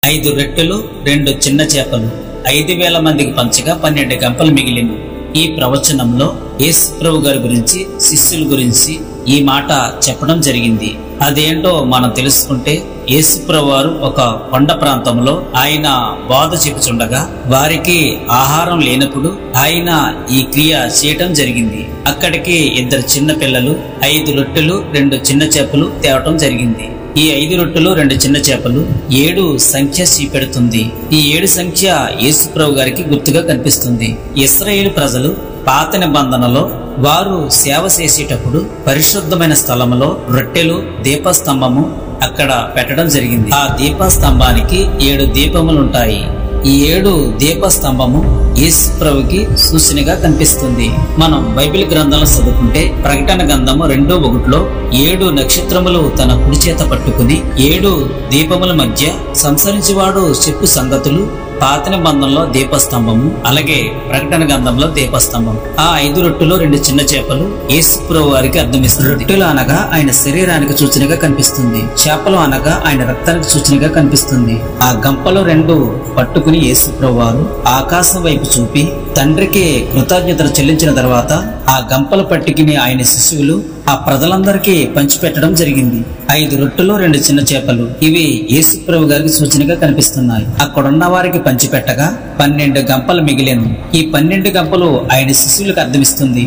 5 రొట్టెలు 2 చిన్న చేపలు 5,000 మందికి పంచగా 12 గంపలు మిగిలిను. ఈ ప్రవచనంలో యేసు ప్రభు గారి గురించి, శిష్యుల గురించి ఈ మాట చెప్పడం జరిగింది. అదేంటో మనం తెలుసుకుంటే, యేసు ప్రభు వారు ఒక కొండ ప్రాంతంలో ఆయన బోధ చెప్పుచుండగా వారికి ఆహారం లేనప్పుడు ఆయన ఈ క్రియ చేయటం జరిగింది. అక్కడికి 2 చిన్న పిల్లలు 5 రొట్టెలు 2 చిన్న చేపలు తేవటం జరిగింది. ఈ 5 రొట్టెలు 2 చిన్న చేపలు 7 సంఖ్య చూపెడుతుంది. ఈ 7 సంఖ్య యేసు ప్రభు గారికి గుర్తుగా కనిపిస్తుంది. ఇశ్రాయేలు ప్రజలు పాత నిబంధనలో వారు సేవ చేసేటప్పుడు పరిశుద్ధమైన స్థలములో రొట్టెలు, దీపస్తంభము అక్కడ పెట్టడం జరిగింది. ఆ దీపస్తంభానికి 7 దీపములుంటాయి. ఈ 7 దీపస్తంభము యేసు ప్రభుకి సూచనగా కనిపిస్తుంది. మనం బైబిల్ గ్రంథంలో చదువుకుంటే ప్రకటన గ్రంథము 2:1 7 నక్షత్రములు తన కుడి చేత పట్టుకుని 7 దీపముల మధ్య సంసరించేవాడు చెప్పు సంగతులు, పాత నిబంధనలో దీపస్తంభము, అలాగే ప్రకటన గ్రంథంలో దీపస్తంభం. ఆ 5 రొట్టెలు 2 చిన్న చేపలు యేసు ప్రభు వారికి అర్థమిస్తుంది. రొట్టెలు అనగా ఆయన శరీరానికి సూచనగా కనిపిస్తుంది. చేపలు అనగా ఆయన రక్తానికి సూచనగా కనిపిస్తుంది. ఆ గంపలో 2 పట్టుకుని యేసు ప్రభు వారు ఆకాశం వైపు చూపి తండ్రికి కృతజ్ఞతలు చెల్లించిన తర్వాత ఆ గంపల పట్టుకుని ఆయన శిష్యులు ఆ ప్రజలందరికీ పంచిపెట్టడం జరిగింది. 5 రొట్టెలు 2 చిన్న చేపలు ఇవి యేసు ప్రభు గారికి సూచనగా కనిపిస్తున్నాయి. అక్కడున్న వారికి పంచిపెట్టగా 12 గంపలు మిగిలేను. ఈ 12 గంపలు ఆయన శిష్యులకు అర్థమిస్తుంది.